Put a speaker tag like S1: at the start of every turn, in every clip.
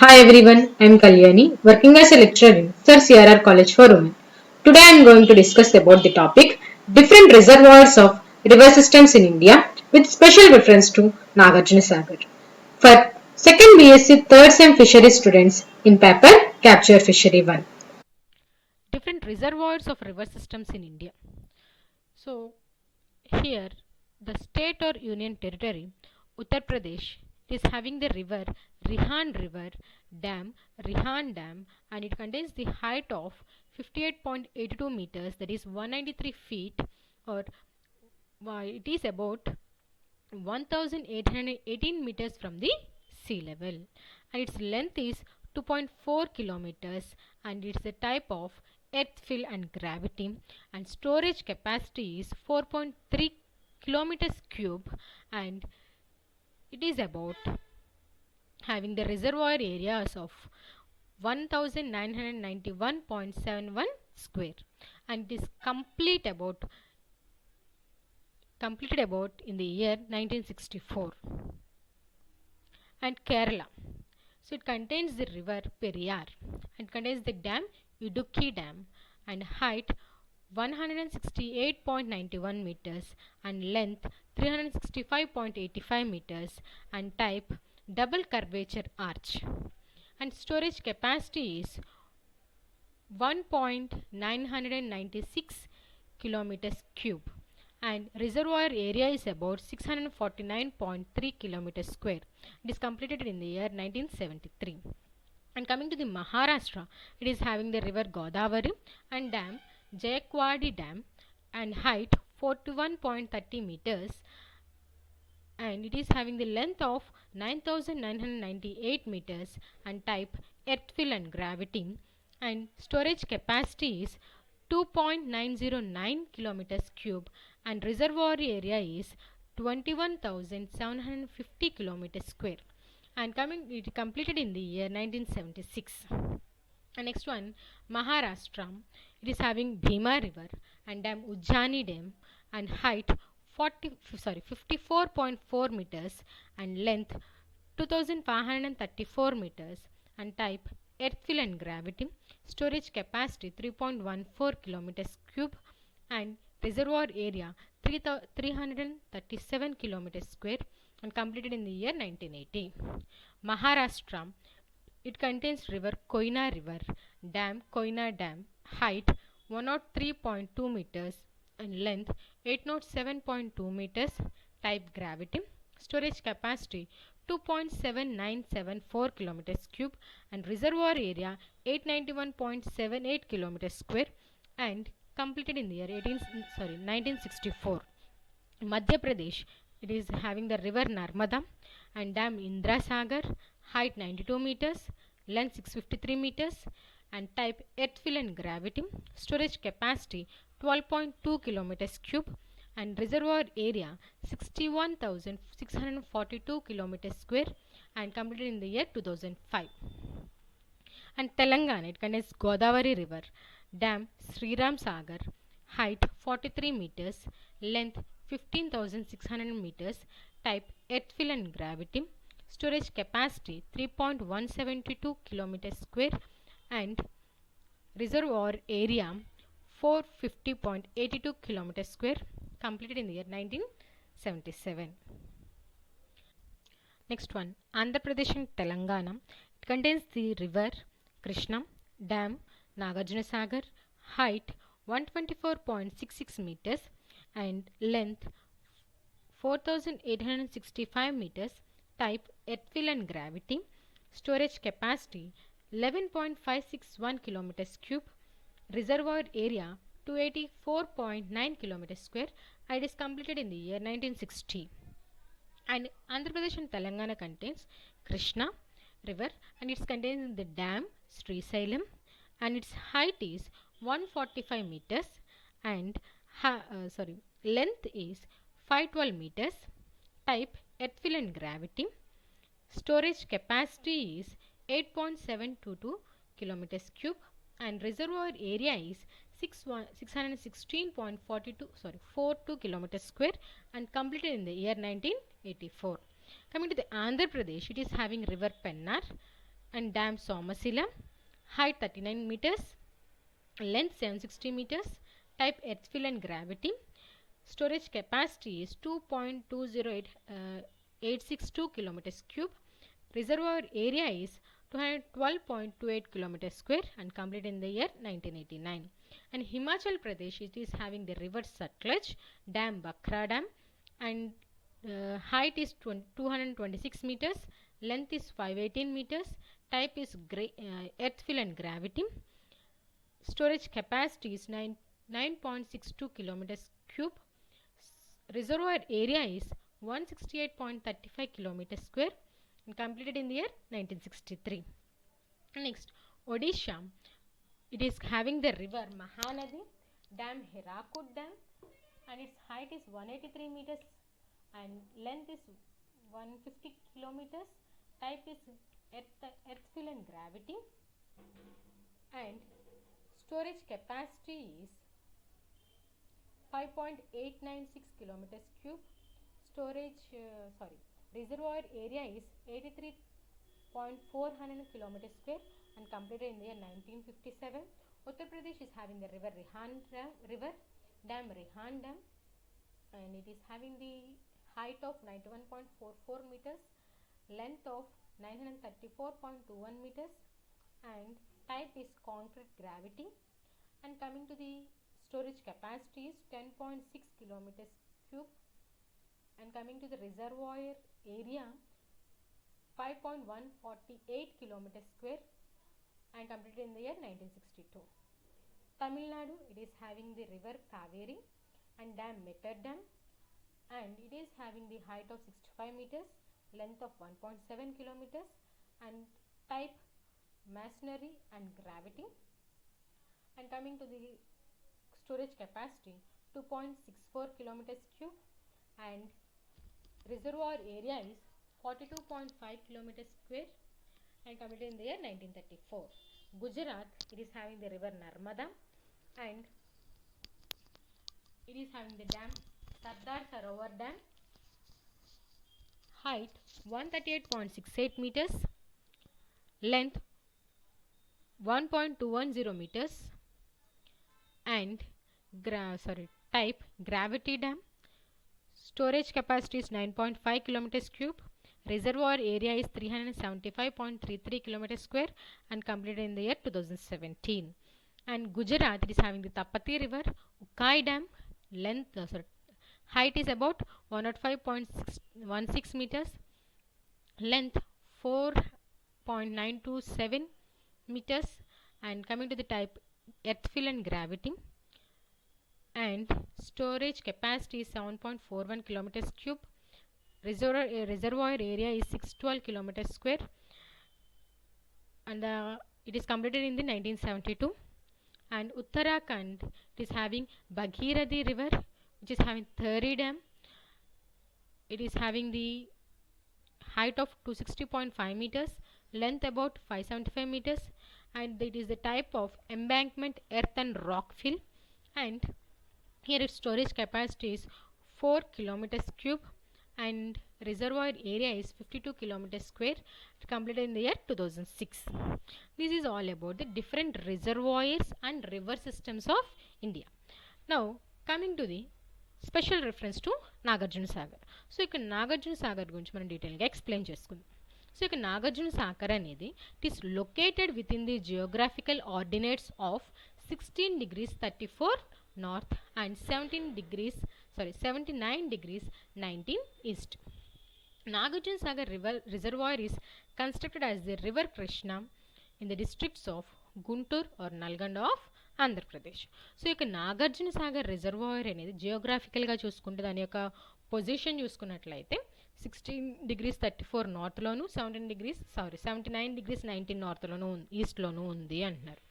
S1: Hi everyone, I am Kalyani, working as a lecturer in Sir CRR College for Women. Today I am going to discuss about the topic different reservoirs of river systems in India with special reference to Nagarjuna Sagar. For second BSc third sem fishery students in paper Capture Fishery 1.
S2: Different reservoirs of river systems in India. So, here the state or union territory, Uttar Pradesh, is having the River Dam, Rihan Dam, and it contains the height of 58.82 meters, that is 193 feet, or it is about 1818 meters from the sea level, and its length is 2.4 kilometers, and it's a type of earth fill and gravity, and storage capacity is 4.3 kilometers cube, and it is about having the reservoir areas of 1991.71 square, and it is completed about in the year 1964. And Kerala. So it contains the river Periyar and contains the dam Idukki Dam, and height 168.91 meters and length 365.85 meters, and type double curvature arch, and storage capacity is 1.996 kilometers cube, and reservoir area is about 649.3 kilometers square. It is completed in the year 1973. And coming to the Maharashtra, it is having the river Godavari and dam Jayakwadi Dam, and height 41.30 meters, and it is having the length of 9998 meters and type earthfill and gravity, and storage capacity is 2.909 kilometers cube, and reservoir area is 21,750 kilometers square, and it completed in the year 1976. And next one, Maharashtra. It is having Bhima River and dam Ujjani Dam, and height 54.4 meters and length 2534 meters, and type earthfill and gravity, storage capacity 3.14 kilometers cube, and reservoir area 337 kilometers square, and completed in the year 1980. Maharashtra, it contains river Koyna River, dam Koyna Dam, height 103.2 meters and length 807.2 meters, type gravity, storage capacity 2.7974 kilometers cube, and reservoir area 891.78 kilometers square, and completed in the year 1964. Madhya Pradesh, it is having the river Narmada and dam Indra Sagar, height 92 meters, length 653 meters, and type earthfill and gravity, storage capacity 12.2 kilometers cube, and reservoir area 61,642 kilometers square, and completed in the year 2005. And Telangana, it contains Godavari River, dam Sriram Sagar, height 43 meters, length 15,600 meters, type earthfill and gravity, storage capacity 3.172 kilometers square, and reservoir area 450.82 kilometers square, completed in the year 1977. Next one, Andhra Pradesh and Telangana. It contains the river Krishna, dam Nagarjuna Sagar, height 124.66 meters and length 4865 meters, type earthfill and gravity, storage capacity 11.561 kilometers cube, reservoir area 284.9 kilometers square, and it is completed in the year 1960. And Andhra Pradesh and Telangana contains Krishna river, and it contains the dam Sri Salem, and its height is 145 meters and length is 512 meters, type earthfill and gravity, storage capacity is 8.722 kilometers cube, and reservoir area is 616.42 kilometers square, and completed in the year 1984. Coming to the Andhra Pradesh, it is having river Pennar, and dam Somasila, height 39 meters, length 760 meters, type earthfill and gravity, storage capacity is 2.20862 kilometers cube, reservoir area is 212.28 kilometers square and completed in the year 1989. And Himachal Pradesh, it is having the river Satluj, dam Bakra dam, and height is 226 meters, length is 518 meters, type is earthfill and gravity, storage capacity is 9.62 kilometers cube, reservoir area is 168.35 kilometers square and completed in the year 1963. Next, Odisha, it is having the river Mahanadi, dam Hirakud dam, and its height is 183 meters and length is 150 kilometers, type is earthfill and gravity, and storage capacity is 5.896 kilometers cube, reservoir area is 83.400 kilometers square and completed in the year 1957. Uttar Pradesh is having the river dam Rihan dam, and it is having the height of 91.44 meters, length of 934.21 meters, and type is concrete gravity. And coming to the storage capacity is 10.6 kilometers cube, and coming to the reservoir area 5.148 kilometers square and completed in the year 1962. Tamil Nadu, it is having the river Kaveri and dam Mettur dam, and it is having the height of 65 meters, length of 1.7 kilometers, and type masonry and gravity. And coming to the storage capacity 2.64 kilometers cube, and reservoir area is 42.5 kilometers square and completed in the year 1934. Gujarat, it is having the river Narmada, and it is having the dam Sardar Sarovar dam, height 138.68 meters, length 1.210 meters, and type gravity dam. Storage capacity is 9.5 kilometers cube. Reservoir area is 375.33 kilometers square and completed in the year 2017. And Gujarat, it is having the Tapati river, Ukai dam, height is about 105.16 meters, length 4.927 meters, and coming to the type earthfill and gravity, and storage capacity is 7.41 kilometers cube. Reservoir area is 612 kilometers square, and it is completed in the 1972. And Uttarakhand, it is having Bhagirathi river, which is having Thari dam. It is having the height of 260.5 meters, length about 575 meters, and it is the type of embankment earth and rock fill, and here its storage capacity is 4 kilometers cube and reservoir area is 52 kilometers square, completed in the year 2006. This is all about the different reservoirs and river systems of India. Now coming to the special reference to Nagarjuna Sagar. So ఇక్కడ నాగార్జున సాగర్ గురించి మనం డీటెయిల్గా explain చేసుకుందాం. So ఇక నాగార్జున సాగర్ అనేది it is located with in the geographical ordinates of 16 degrees 34 north and 79 degrees 19 east. Nagarjuna Sagar river reservoir is constructed as the river Krishna in the districts of Guntur or Nalgonda of Andhra Pradesh. So ఇక Nagarjuna Sagar reservoir అనేది జియోగ్రాఫికల్గా చూసుకుంటే దాని యొక్క position చూసుకున్నట్లయితే 16 degrees 34 నార్త్లోను 79 degrees 19 నార్త్లోను ఈస్ట్లోను ఉంది అంటున్నారు.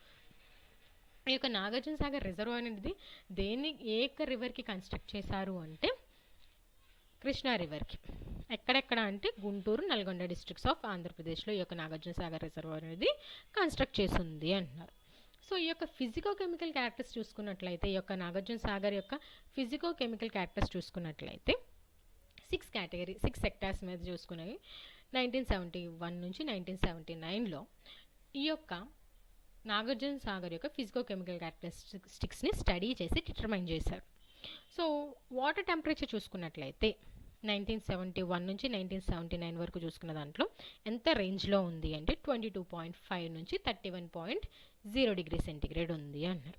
S2: ఈ యొక్క నాగార్జున సాగర్ రిజర్వాయర్ అనేది ఏ యొక్క రివర్కి కన్స్ట్రక్ట్ చేశారు అంటే కృష్ణా రివర్కి. ఎక్కడెక్కడ అంటే గుంటూరు నల్గొండ డిస్ట్రిక్ట్స్ ఆఫ్ ఆంధ్రప్రదేశ్లో ఈ యొక్క నాగార్జున సాగర్ రిజర్వాయర్ అనేది కన్స్ట్రక్ట్ చేసింది అంటున్నారు. సో ఈ యొక్క ఫిజికో కెమికల్ క్యారెక్టర్స్ చూసుకున్నట్లయితే ఈ యొక్క నాగార్జున సాగర్ యొక్క ఫిజికో కెమికల్ క్యారెక్టర్స్ చూసుకున్నట్లయితే 6 సెక్టార్స్ మీద చూసుకునేవి. 1971 నుంచి 1979లో ఈ యొక్క నాగార్జున సాగర్ యొక్క ఫిజికో-కెమికల్ క్యారెక్టరిస్టిక్స్ని స్టడీ చేసి డిటర్మైన్ చేశారు. సో వాటర్ టెంపరేచర్ చూసుకున్నట్లయితే 1971 నుంచి 1979 వరకు చూసుకున్న దాంట్లో ఎంత రేంజ్లో ఉంది అంటే 22.5 నుంచి 31.0 డిగ్రీ సెంటిగ్రేడ్ ఉంది అన్నారు.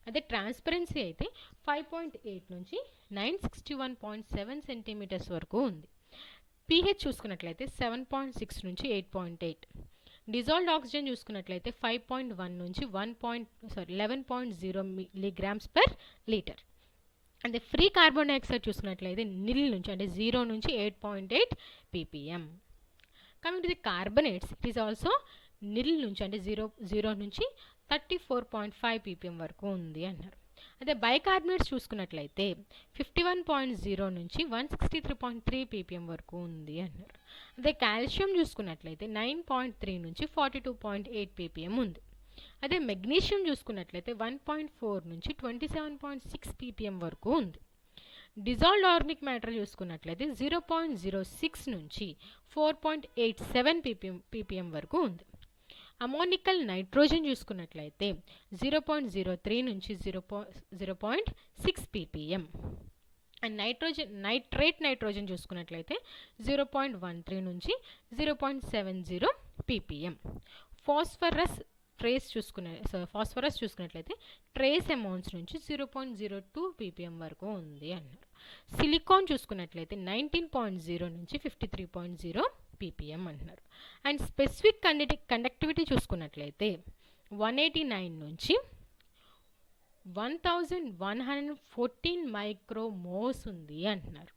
S2: అదే ట్రాన్స్పరెన్సీ అయితే 5.8 నుంచి 961.7 సెంటీమీటర్స్ వరకు ఉంది. pH చూసుకున్నట్లయితే 7.6 నుంచి 8.8. డిజాల్వ్డ్ ఆక్సిజన్ చూసుకున్నట్లయితే 5.1 నుంచి 11.0 మిల్లీగ్రామ్స్ పర్ లీటర్. అంటే ఫ్రీ కార్బన్ డైఆక్సైడ్ చూసుకున్నట్లయితే నిల్ నుంచి అంటే 0 నుంచి 8.8 ppm. Coming to the carbonates, it is also nil నుంచి అంటే 0 నుంచి 34.5 ppm వరకు ఉంది అన్నారు. అదే బైకార్బనేట్స్ చూసుకున్నట్లయితే 51.0 నుంచి 163.3 ppm వరకు ఉంది అన్నారు. అదే కాల్షియం చూసుకున్నట్లయితే 9.3 నుంచి 42.8 ppm ఉంది. అదే మెగ్నీషియం చూసుకున్నట్లయితే 1.4 నుంచి 27.6 ppm వరకు ఉంది. డిజాల్వ్డ్ ఆర్గానిక్ మ్యాటర్ చూసుకున్నట్లయితే 0.06 నుంచి 4.87 ppm వరకు ఉంది. అమోనికల్ నైట్రోజన్ చూసుకున్నట్లయితే 0.03 నుంచి 0.6 ppm. అండ్ నైట్రేట్ నైట్రోజన్ చూసుకున్నట్లయితే 0.13 నుంచి 0.70 ppm. ఫాస్ఫరస్ చూసుకున్నట్లయితే ట్రేస్ అమౌంట్స్ నుంచి 0.02 ppm వరకు ఉంది అన్నారు. సిలికాన్ చూసుకున్నట్లయితే 19.0 నుంచి 53.0 ppm అంటున్నారు. అండ్ స్పెసిఫిక్ కండక్టివిటీ చూసుకున్నట్లయితే 189 నుంచి 1114 మైక్రోమోస్ ఉంది అంటున్నారు.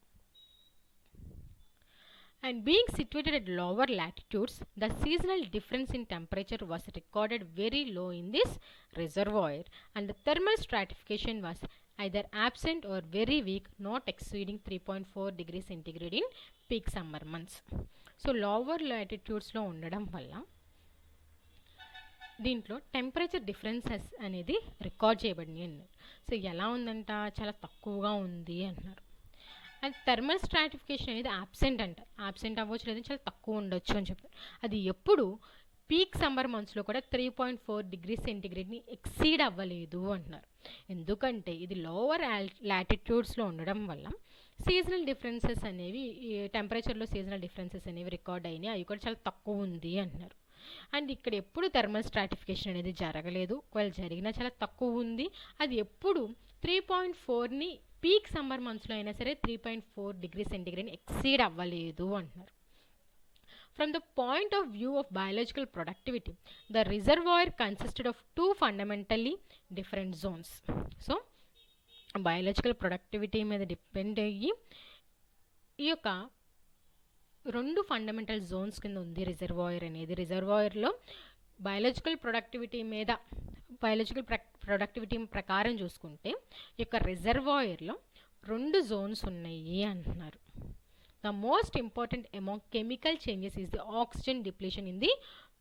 S2: And being situated at lower latitudes, the seasonal difference in temperature was recorded very low in this reservoir, and the thermal stratification was either absent or very weak, not exceeding 3.4 degrees centigrade in peak summer months. So lower latitudes లో ఉండడం వల్ల దీంట్లో temperature differences అనేది record చేయబడినాయి అన్నారు. So ఎలా ఉందంట, చాలా తక్కువగా ఉంది అన్నారు. అండ్ థర్మల్ స్ట్రాటిఫికేషన్ అనేది యాబ్సెంట్ అవ్వచ్చు, లేదా చాలా తక్కువ ఉండొచ్చు అని చెప్పారు. అది ఎప్పుడు పీక్ సమ్మర్ మంత్స్లో కూడా 3.4 డిగ్రీ సెంటిగ్రేడ్ని ఎక్సీడ్ అవ్వలేదు అంటున్నారు. ఎందుకంటే ఇది లోవర్ లాటిట్యూడ్స్లో ఉండడం వల్ల సీజనల్ డిఫరెన్సెస్ అనేవి, టెంపరేచర్లో సీజనల్ డిఫరెన్సెస్ అనేవి రికార్డ్ అయినాయి, అవి కూడా చాలా తక్కువ ఉంది అంటున్నారు. అండ్ ఇక్కడ ఎప్పుడు థర్మల్ స్ట్రాటిఫికేషన్ అనేది జరగలేదు, ఒకవేళ జరిగినా చాలా తక్కువ ఉంది. అది ఎప్పుడు 3.4ని పీక్ సమ్మర్ మంత్స్లో అయినా సరే 3.4 డిగ్రీ సెంటిగ్రేడ్ని ఎక్సీడ్ అవ్వలేదు అంటున్నారు. From the point of view of biological productivity, the reservoir consisted of two fundamentally different zones. So, biological productivity మీద డిపెండ్ అయ్యి ఈ యొక్క రెండు ఫండమెంటల్ జోన్స్ కింద ఉంది రిజర్వాయర్ అనేది. రిజర్వాయర్లో బయాలజికల్ ప్రొడక్టివిటీ ప్రకారం చూసుకుంటే ఈ యొక్క రిజర్వాయర్లో రెండు జోన్స్ ఉన్నాయి అంటున్నారు. The most important among chemical changes is the oxygen depletion in the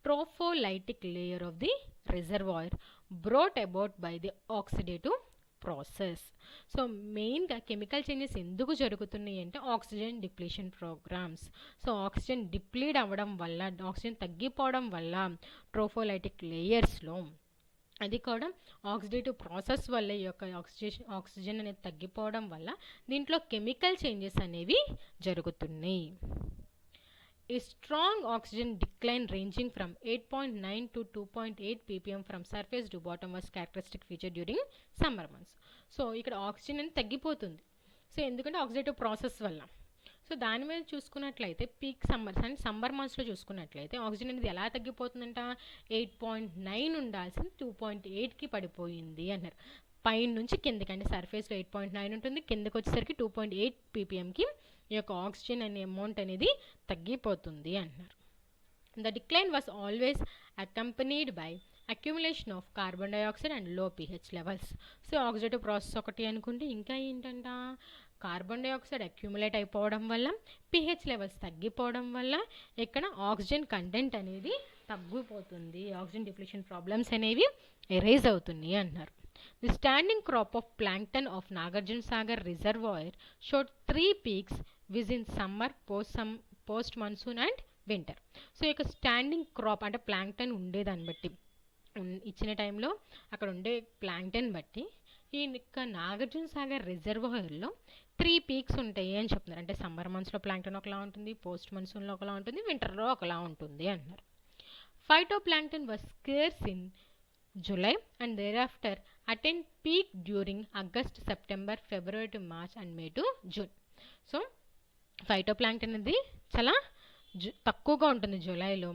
S2: tropholytic layer of the reservoir brought about by the oxidative process. So మెయిన్గా కెమికల్ చేంజెస్ ఎందుకు జరుగుతున్నాయి అంటే oxygen depletion programs. So oxygen deplete అవ్వడం వల్ల, oxygen తగ్గిపోవడం వల్ల ట్రోఫోలైటిక్ లేయర్స్లో, అది కూడా ఆక్సిడేటివ్ ప్రాసెస్ వల్ల ఈ యొక్క ఆక్సిజన్ అనేది తగ్గిపోవడం వల్ల దీంట్లో కెమికల్ చేంజెస్ అనేవి జరుగుతున్నాయి. A strong oxygen decline ranging from 8.9 to 2.8 ppm from surface to bottom was characteristic feature during summer months. So ఇక్కడ ఆక్సిజన్ అనేది తగ్గిపోతుంది. సో ఎందుకంటే ఆక్సిడేటివ్ ప్రాసెస్ వల్ల. సో దాని మీద చూసుకున్నట్లయితే పీక్ సమ్మర్ మంత్స్లో చూసుకున్నట్లయితే ఆక్సిజన్ అనేది ఎలా తగ్గిపోతుందంట, 8.9 ఉండాల్సింది 2.8కి పడిపోయింది అన్నారు. పైన నుంచి కిందకి, అంటే సర్ఫేస్లో 8.9 ఉంటుంది, కిందకి వచ్చేసరికి 2.8 ppmకి ఈ యొక్క ఆక్సిజన్ అనే అమౌంట్ అనేది తగ్గిపోతుంది అంటున్నారు. The decline was always accompanied by accumulation of carbon dioxide and low pH levels. So oxidative process ఒకటి అనుకుంటే ఇంకా ఏంటంట, కార్బన్ డైఆక్సైడ్ అక్యూములేట్ అయిపోవడం వల్ల, pH లెవెల్స్ తగ్గిపోవడం వల్ల ఇక్కడ ఆక్సిజన్ కంటెంట్ అనేది తగ్గిపోతుంది, ఆక్సిజన్ డిప్లీషన్ ప్రాబ్లమ్స్ అనేవి ఎరేజ్ అవుతుంది అన్నారు. The standing crop of plankton of Nagarjuna Sagar Reservoir showed 3 peaks within summer, post monsoon and winter. So ఈ యొక్క స్టాండింగ్ క్రాప్ అంటే ప్లాంక్టన్ ఉండేదాన్ని బట్టి ఇచ్చిన టైంలో అక్కడ ఉండే ప్లాంక్టన్ బట్టి ఈ యొక్క నాగార్జున సాగర్ రిజర్వాయర్లో 3 పీక్స్ ఉంటాయి అని చెప్తున్నారు. అంటే సమ్మర్ మంత్స్లో ప్లాంక్టన్ ఒకలా ఉంటుంది, పోస్ట్ మన్సూన్లో ఒకలా ఉంటుంది, వింటర్లో ఒకలా ఉంటుంది అంటున్నారు. Phytoplankton was scarce in July and thereafter attained peak during August, September, February to March and May to June. So phytoplankton అనేది చాలా తక్కువగా ఉంటుంది జూలైలో.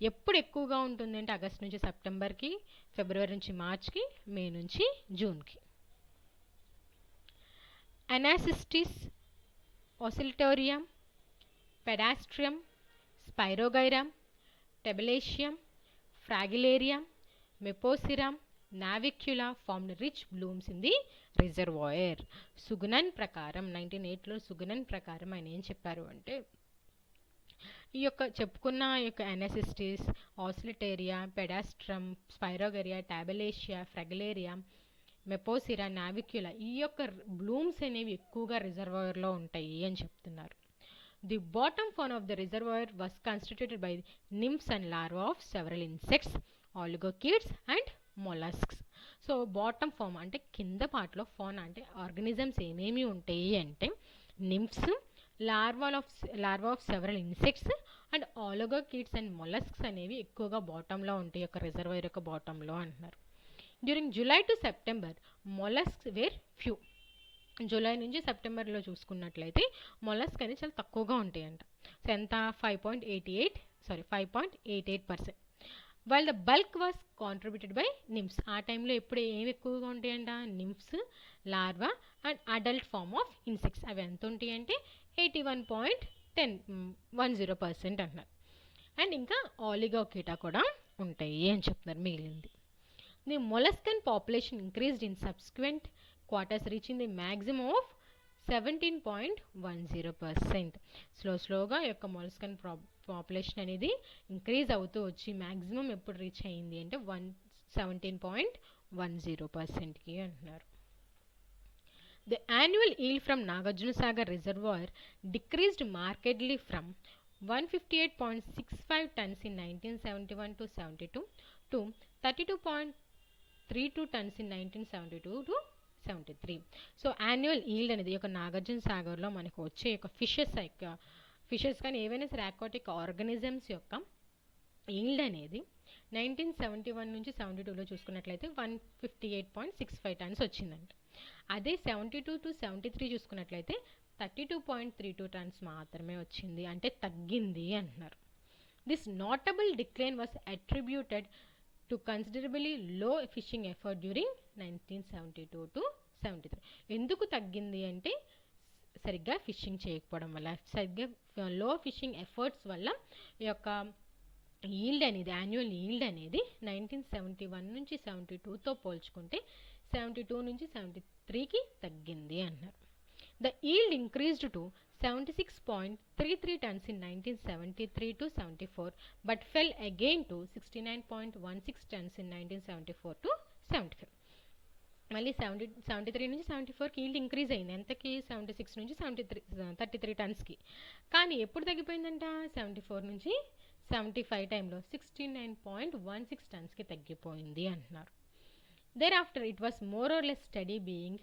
S2: ఎప్పుడు ఎక్కువగా ఉంటుంది అంటే ఆగస్ట్ నుంచి సెప్టెంబర్కి, ఫిబ్రవరి నుంచి మార్చ్కి, మే నుంచి జూన్కి. అనాసిస్టిస్, ఓసిల్టోరియం, పెడాస్ట్రియం, స్పైరోగైరమ్, టెబలేషియం, ఫ్రాగిలేరియం, మెపోసిరమ్, నావిక్యులా formed rich blooms in the reservoir. సుగుణన్ ప్రకారం 1908లో సుగుణన్ ప్రకారం ఆయన ఏం చెప్పారు అంటే ఈ యొక్క చెప్పుకున్న ఈ యొక్క అనాసిస్టిస్, ఆసిలిటేరియా, పెడాస్ట్రమ్, స్పైరోగరియా, టాబలేషియా, ఫ్రాగిలేరియా, మెపోసిరా, నావిక్యులా ఈ యొక్క బ్లూమ్స్ అనేవి ఎక్కువగా రిజర్వాయర్లో ఉంటాయి అని చెప్తున్నారు. The bottom fauna of the reservoir was constituted by nymphs and larvae of several insects, oligochaetes and mollusks. So bottom fauna అంటే కింద పార్ట్లో ఫాన్ అంటే ఆర్గనిజమ్స్ ఏమేమి ఉంటాయి అంటే nymphs, larva of several insects and oligochaetes and molluscs అనేవి ఎక్కువగా బాటంలో ఉంటాయి యొక్క రిజర్వాయర్ యొక్క బాటంలో అంటున్నారు. During July to September molluscs were few. July నుంచి సెప్టెంబర్లో చూసుకున్నట్లయితే మొలస్క్ అనేది చాలా తక్కువగా ఉంటాయంట. సో ఎంత 5.88%. While the bulk was contributed by nymphs. ఆ టైంలో ఎప్పుడు ఏమి ఎక్కువగా ఉంటాయంట nymphs, larva and adult form of insects. అవి ఎంత ఉంటాయి అంటే 81.10% అంటున్నారు. అండ్ ఇంకా ఆలిగోకీటా కూడా ఉంటాయి అని చెప్తున్నారు మిగిలింది. The molluscan population increased in subsequent quarters reaching the maximum of 17.10%. స్లోగా యొక్క మొలస్కన్ పాపులేషన్ అనేది ఇంక్రీజ్ అవుతూ వచ్చి మ్యాక్సిమం ఎప్పుడు రీచ్ అయ్యింది అంటే 17.10%కి అంటున్నారు. The annual yield from Nagarjuna Sagar Reservoir decreased markedly from 158.65 tons in 1971 to 72 to 32.32 tons in 1972 to 73. So annual yield అనేది ఈ యొక్క నాగార్జున సాగర్లో మనకు వచ్చే యొక్క ఫిషెస్ కానీ ఏవైనా సరే అక్వాటిక్ ఆర్గానిజమ్స్ యొక్క ఈల్డ్ అనేది 1971 నుంచి 72లో చూసుకున్నట్లయితే 158.65 టన్స్ వచ్చిందంట. అదే 72 to 73 చూసుకున్నట్లయితే 32.32 టన్స్ మాత్రమే వచ్చింది, అంటే తగ్గింది అంటున్నారు. This notable decline was attributed to considerably low fishing effort during 1972 to 73. ఎందుకు తగ్గింది అంటే సరిగ్గా ఫిషింగ్ చేయకపోవడం వల్ల, సరిగ్గా లో ఫిషింగ్ ఎఫర్ట్స్ వల్ల ఈ యొక్క ఈల్డ్ అనేది యాన్యువల్ ఈల్డ్ అనేది 1971 నుంచి 72తో పోల్చుకుంటే 72 నుంచి 73కి తగ్గింది అన్నారు. The yield increased to 76.33 tons in 1973 to 74 but fell again to 69.16 tons in 1974 to 75. మళ్ళీ 73 నుంచి 74కి ఈల్డ్ ఇంక్రీజ్ అయింది. ఎంతకి 76 నుంచి 33 టన్స్కి. కానీ ఎప్పుడు తగ్గిపోయిందంట 74 నుంచి 75 టైంలో 69.16 టన్స్కి తగ్గిపోయింది అంటున్నారు. Thereafter it was more or less steady being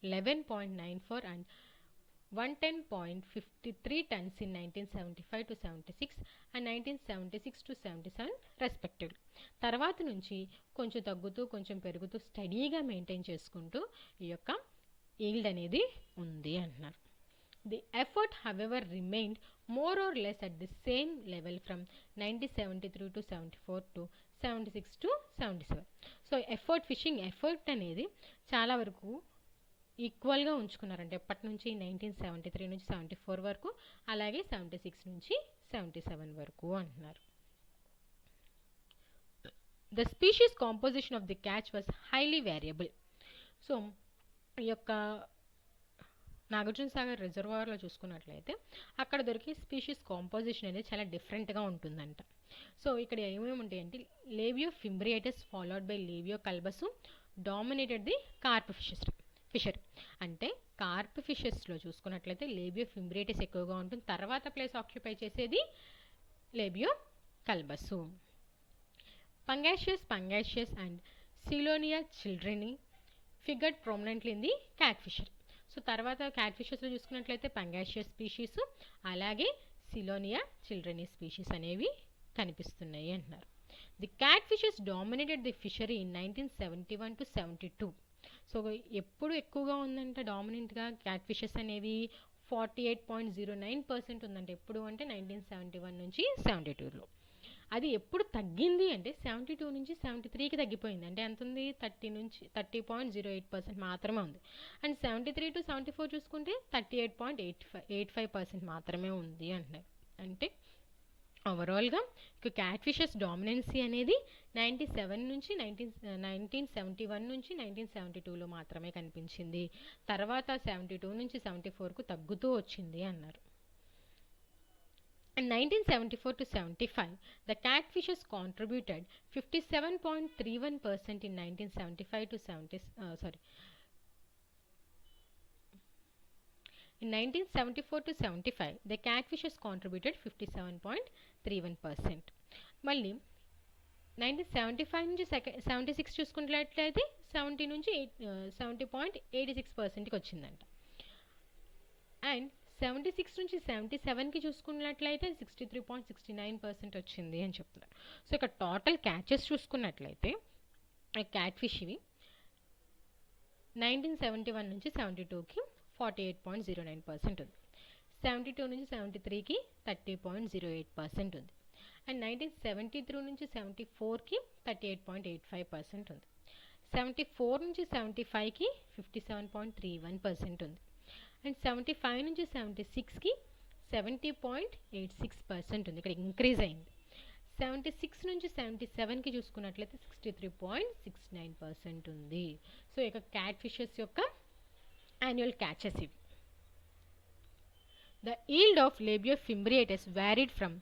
S2: 111.94 and 110.53 tons in 1975 to 76 and 1976 to 77 respectively. తర్వాత నుంచి కొంచెం తగ్గుతూ కొంచెం పెరుగుతూ స్టడీగా మెయింటైన్ చేసుకుంటూ ఈ యొక్క ఈల్డ్ అనేది ఉంది అంటున్నారు. The effort however remained more or less at the same level from 1973 to 74 to 76 to 77. So fishing effort అనేది చాలా వరకు ఈక్వల్గా ఉంచుకున్నారంటే ఎప్పటి నుంచి 1973 నుంచి 74 వరకు, అలాగే 76 నుంచి 77 వరకు అంటున్నారు. The species composition of the catch was highly variable. So ఈ యొక్క నాగార్జున సాగర్ రిజర్వాయర్లో చూసుకున్నట్లయితే అక్కడ దొరికే స్పీషీస్ కాంపోజిషన్ అనేది చాలా డిఫరెంట్గా ఉంటుందంట. సో ఇక్కడ ఏమేమి ఉంటాయంటే Labeo fimbriatus followed by Labeo calbasu dominated the carp fishery. అంటే కార్ప్ ఫిషెస్లో చూసుకున్నట్లయితే లేబియో ఫింబ్రేటిస్ ఎక్కువగా ఉంటుంది. తర్వాత ప్లేస్ ఆక్యుపై చేసేది Labeo calbasu. Pangasius and Silonia childreni figured prominently in the cat fishery. So తర్వాత క్యాట్ ఫిషెస్లో చూసుకున్నట్లయితే పంగాషియస్ స్పీషీస్ అలాగే సిలోనియా చిల్డ్రని స్పీషీస్ అనేవి కనిపిస్తున్నాయి అంటున్నారు. The cat fishes dominated the fishery in 1971 to 72. So ఎప్పుడు ఎక్కువగా ఉందంటే డామినెంట్గా క్యాట్ ఫిషెస్ అనేవి 48.09% ఉందంటే ఎప్పుడు అంటే 1971 నుంచి 72లో. అది ఎప్పుడు తగ్గింది అంటే 72 నుంచి 73కి తగ్గిపోయింది. అంటే ఎంత ఉంది, 30.08% మాత్రమే ఉంది. అండ్ 73 to 74 చూసుకుంటే 38.85% మాత్రమే ఉంది అంటున్నారు. అంటే ఓవరాల్గా క్యాట్ ఫిషెస్ డామినెన్సీ అనేది 1971 నుంచి 1972లో మాత్రమే కనిపించింది. తర్వాత 72 నుంచి 74కు తగ్గుతూ వచ్చింది అన్నారు. In 1974 to 75, the catfishes contributed 57.31% in 1975 to 70. In 1974 to 75, the catfishes contributed 57.31%. మళ్ళీ 1975 నుంచి 76 చూసుకున్నట్లయితే 70 నుంచి 70.86%కి వచ్చిందంట. అండ్ 76 నుంచి 77కి చూసుకున్నట్లయితే 63.69% వచ్చింది అని చెప్తున్నారు. సో ఇక్కడ టోటల్ క్యాచెస్ చూసుకున్నట్లయితే క్యాట్ ఫిష్ ఇవి 1971 నుంచి 72కి 48.09% ఉంది. 72 నుంచి 73కి 30.08% ఉంది. అండ్ 1973 నుంచి 74కి 38.85% ఉంది. 74 నుంచి 75కి 57.31% ఉంది. అండ్ 75 నుంచి 76కి 70.86% ఉంది. ఇక్కడ ఇంక్రీజ్ అయింది. 76 నుంచి 77కి చూసుకున్నట్లయితే 63.69% ఉంది. సో ఇక క్యాట్ ఫిషెస్ యొక్క యాన్యువల్ క్యాచెస్ ఇవి. The yield of Labio fimbriatus varied from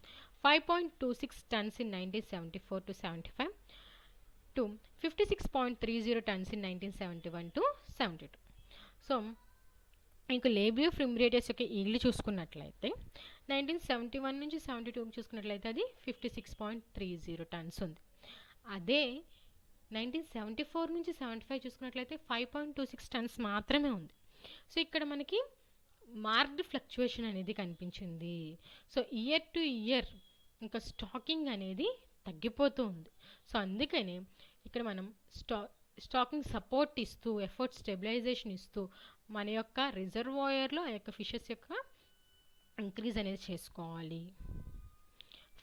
S2: 5.26 tons in 1974 to 75 to 56.30 tons in 1971 to 72. So ఇంకో లేబియో ఫింబ్రియాటస్ యొక్క ఈల్డ్ చూసుకున్నట్లయితే 1971 నుంచి 72 చూసుకున్నట్లయితే అది 56.30 టన్స్ ఉంది. అదే 1974 నుంచి 75 చూసుకున్నట్లయితే 5.26 టన్స్ మాత్రమే ఉంది. సో ఇక్కడ మనకి మార్క్డ్ ఫ్లక్చువేషన్ అనేది కనిపించింది. సో ఇయర్ టు ఇయర్ ఇంకా స్టాకింగ్ అనేది తగ్గిపోతూ ఉంది. సో అందుకని ఇక్కడ మనం స్టాకింగ్ సపోర్ట్ ఇస్తూ ఎఫర్ట్ స్టెబిలైజేషన్ ఇస్తూ మన యొక్క రిజర్వాయర్లో ఆ యొక్క ఫిషెస్ యొక్క ఇంక్రీజ్ అనేది చేసుకోవాలి.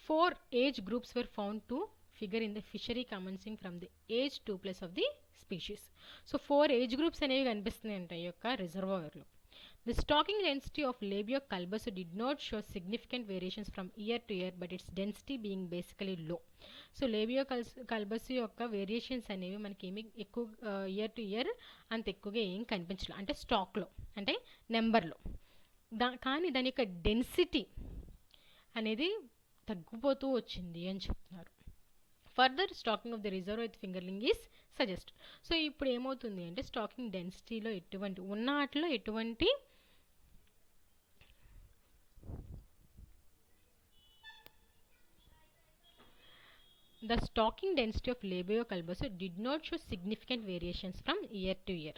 S2: 4 age groups were found to figure in the fishery commencing from the age 2+ of the species. So 4 age groups అనేవి కనిపిస్తున్నాయి అంట ఈ యొక్క రిజర్వాయర్లో. The stocking density of Labio culbusu did not show significant variations from year to year, but its density being basically low. So Labio culbusu యొక్క variations అనేవి మనకి ఏమి ఎక్కువ ఇయర్ టు ఇయర్ అంత ఎక్కువగా ఏం కనిపించలేదు, అంటే స్టాక్లో అంటే నెంబర్లో. కానీ దాని యొక్క డెన్సిటీ అనేది తగ్గిపోతూ వచ్చింది అని చెప్తున్నారు. Further stocking of the reserve with fingerling is suggest. So ఇప్పుడు ఏమవుతుంది అంటే స్టాకింగ్ డెన్సిటీలో ఎటువంటి ఉన్న వాటిలో ఎటువంటి the stocking density of Labio culbusu did not show significant variations from year to year.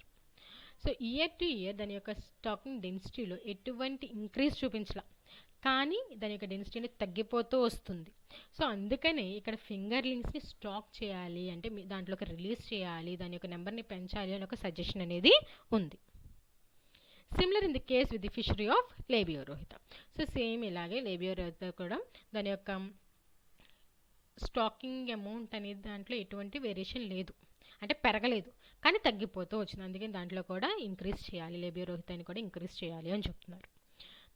S2: So year to year దాని యొక్క స్టాకింగ్ డెన్సిటీలో ఎటువంటి ఇంక్రీజ్ చూపించలా, కానీ దాని యొక్క డెన్సిటీ అనేది తగ్గిపోతూ వస్తుంది. సో అందుకనే ఇక్కడ ఫింగర్లింగ్స్ని స్టాక్ చేయాలి అంటే దాంట్లోకి రిలీజ్ చేయాలి, దాని యొక్క నెంబర్ని పెంచాలి అని ఒక సజెషన్ అనేది ఉంది. Similar in the case with the fishery of Labeo rohita. So same ఇలాగే లేబియో రోహిత కూడా దాని యొక్క స్టాకింగ్ అమౌంట్ అనేది దాంట్లో ఎటువంటి వేరియేషన్ లేదు, అంటే పెరగలేదు కానీ తగ్గిపోతూ వచ్చింది. అందుకని దాంట్లో కూడా ఇంక్రీజ్ చేయాలి, లేబియో రోహితాన్ని కూడా ఇంక్రీజ్ చేయాలి అని చెప్తున్నారు.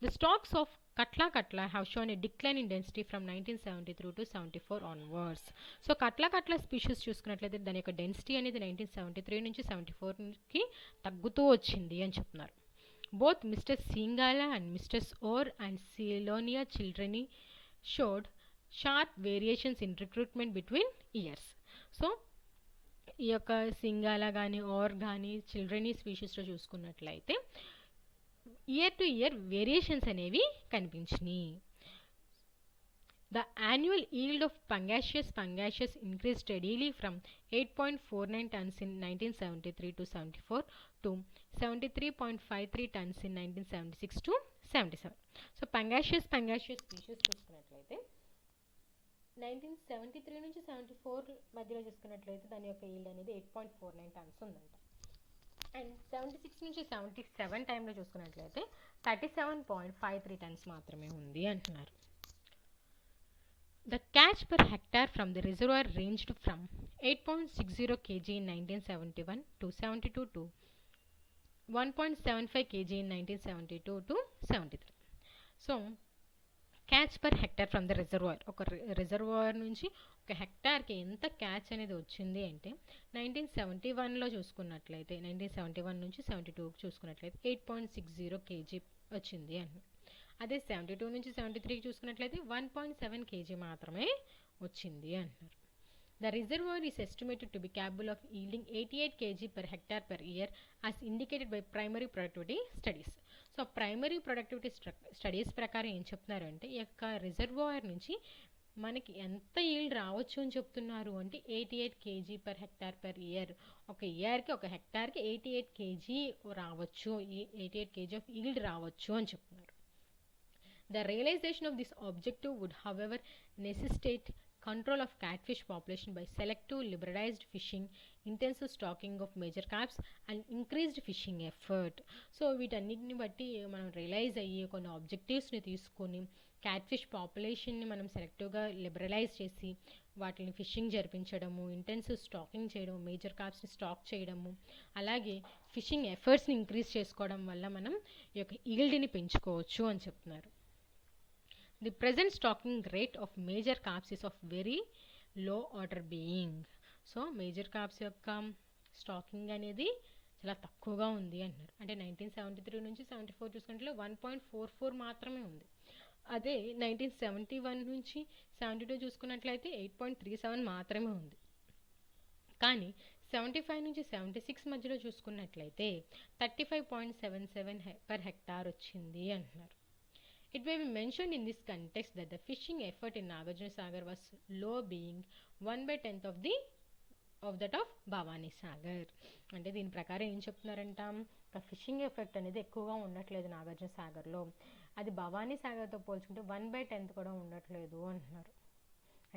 S2: ది స్టాక్స్ ఆఫ్ కట్లా have shown a decline in density from 1973 to 74 onwards. So కట్లా స్పీషీస్ చూసుకున్నట్లయితే దాని యొక్క డెన్సిటీ అనేది 1973 నుంచి 74కి తగ్గుతూ వచ్చింది అని చెప్తున్నారు. Both Mystus singhala and Mystus aor and Silonia childreni showed sharp variations in recruitment between years. So ఈ యొక్క సింగాలా కానీ ఓర్ కానీ చిల్డ్రనీ స్పీషీస్లో చూసుకున్నట్లయితే ఇయర్ టు ఇయర్ వేరియేషన్స్ అనేవి కనిపించినాయి. The annual yield of Pangasius increased steadily from 8.49 tons in 1973 to 74 to 73.53 tons in 1976 to 77. So Pangasius species చూసుకున్నట్లయితే 1973 నుంచి 74 మధ్యలో చూసుకున్నట్లయితే దాని యొక్క yield అనేది 8.49 tons ఉందంట. అండ్ 76 నుంచి 77 టైంలో చూసుకున్నట్లయితే 37.53 tons మాత్రమే ఉంది అంటున్నారు. The catch per hectare from the reservoir ranged from 8.60 kg in 1971 to 72 to 1.75 kg in 1972 to 73. So, catch per hectare from the reservoir. ఒక రిజర్వాయర్ నుంచి ఒక హెక్టార్కి ఎంత క్యాచ్ అనేది వచ్చింది అంటే 1971లో చూసుకున్నట్లయితే 1971 నుంచి 72 చూసుకున్నట్లయితే 8.60 kg వచ్చింది అని. అదే 72 నుంచి 73కి చూసుకున్నట్లయితే 1.7 kg మాత్రమే వచ్చింది అంటున్నారు. The reservoir is estimated to be capable of yielding 88 kg per hectare per year as indicated by primary productivity studies. So primary productivity studies ప్రకారం ఏం చెప్తున్నారు అంటే ఈ యొక్క రిజర్వాయర్ నుంచి మనకి ఎంత ఈల్డ్ రావచ్చు అని చెప్తున్నారు అంటే 88 kg per hectare per year. ఒక ఇయర్కి ఒక హెక్టార్కి 88 kg రావచ్చు, 88 kg ఆఫ్ ఈల్డ్ రావచ్చు అని చెప్తున్నారు. The realization of this objective would, however, necessitate control of catfish population by selective liberalized fishing, intensive stocking of major carps and increased fishing effort. So వీటన్నిటిని బట్టి మనం రియలైజ్ అయ్యి కొన్ని ఆబ్జెక్టివ్స్ని తీసుకొని క్యాట్ఫిష్ పాపులేషన్ని మనం సెలెక్టివ్గా లిబరలైజ్ చేసి వాటిని ఫిషింగ్ జరిపించడము, ఇంటెన్సివ్ స్టాకింగ్ చేయడం, మేజర్ కార్ప్స్ని స్టాక్ చేయడము, అలాగే ఫిషింగ్ ఎఫర్ట్స్ని ఇంక్రీజ్ చేసుకోవడం వల్ల మనం ఈ యొక్క ఈల్డ్ని పెంచుకోవచ్చు అని చెప్తున్నారు. The present stocking rate of major carps is of very low order being. So major carps యొక్క స్టాకింగ్ అనేది చాలా తక్కువగా ఉంది అంటున్నారు. అంటే 1973 నుంచి 74 చూసుకుంటే 1.44 మాత్రమే ఉంది. అదే 1971 నుంచి 72 చూసుకున్నట్లయితే 8.37 మాత్రమే ఉంది. కానీ 75 నుంచి 76 మధ్యలో చూసుకున్నట్లయితే 35.77 per hectare వచ్చింది అంటున్నారు. It may be mentioned in this context that the fishing effort in Nagarjuna Sagar was low, being 1/10 of that of Bhavani Sagar. అంటే దీని ప్రకారం ఏం చెప్తున్నారంట, ఫిషింగ్ ఎఫెక్ట్ అనేది ఎక్కువగా ఉండట్లేదు నాగార్జున సాగర్లో, అది భవానీ సాగర్తో పోల్చుకుంటే 1/10 కూడా ఉండట్లేదు అంటున్నారు.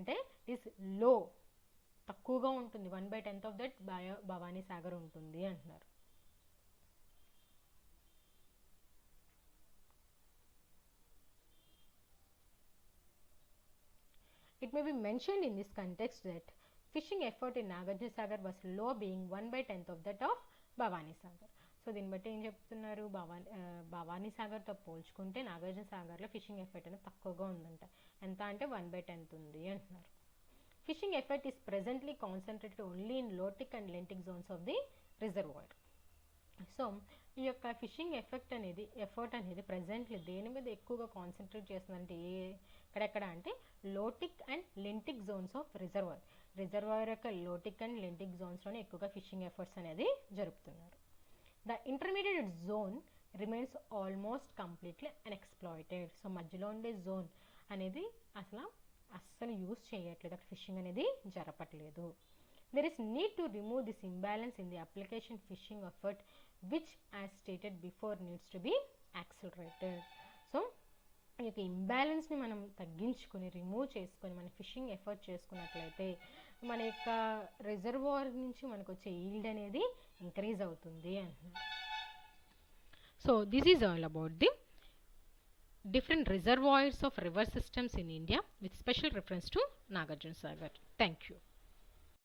S2: అంటే ఇట్ ఈస్ లో, తక్కువగా ఉంటుంది, 1/10 ఆఫ్ దట్ భవానీ సాగర్ ఉంటుంది అంటున్నారు. It may be mentioned in this context that fishing effort in Nagarjuna Sagar was low, being 1/10 of that of Bhavani Sagar. So దీన్ని బట్టి ఏం చెప్తున్నారు, భవానీ సాగర్తో పోల్చుకుంటే నాగార్జున సాగర్లో ఫిషింగ్ ఎఫర్ట్ అనేది తక్కువగా ఉందంట. ఎంత అంటే 1/10 ఉంది అంటున్నారు. Fishing effort is presently concentrated only in lotic and lentic zones of the reservoir. So ఈ యొక్క ఫిషింగ్ ఎఫర్ట్ అనేది ప్రజెంట్లీ దేని మీద ఎక్కువగా కాన్సన్ట్రేట్ చేస్తుందంటే ఎక్కడెక్కడ అంటే lotic and lentic zones of reservoir యొక్క లోటిక్ అండ్ లెంటిక్ జోన్స్లోనే ఎక్కువగా ఫిషింగ్ ఎఫర్ట్స్ అనేది జరుపుతున్నారు. The intermediate zone remains almost completely unexploited. So మధ్యలో ఉండే జోన్ అనేది అస్సలు యూజ్ చేయట్లేదు, అక్కడ ఫిషింగ్ అనేది జరపట్లేదు. There is need to remove this imbalance in the application fishing effort, which as stated before needs to be accelerated. So ఈ యొక్క ఇంబ్యాలెన్స్ని మనం తగ్గించుకొని రిమూవ్ చేసుకొని మన ఫిషింగ్ ఎఫర్ట్ చేసుకున్నట్లయితే మన యొక్క రిజర్వాయర్ నుంచి మనకు వచ్చే ఈల్డ్ అనేది ఇంక్రీజ్ అవుతుంది అంటున్నారు. So this is all about the different reservoirs of river systems in India with special reference to Nagarjuna Sagar. Thank you.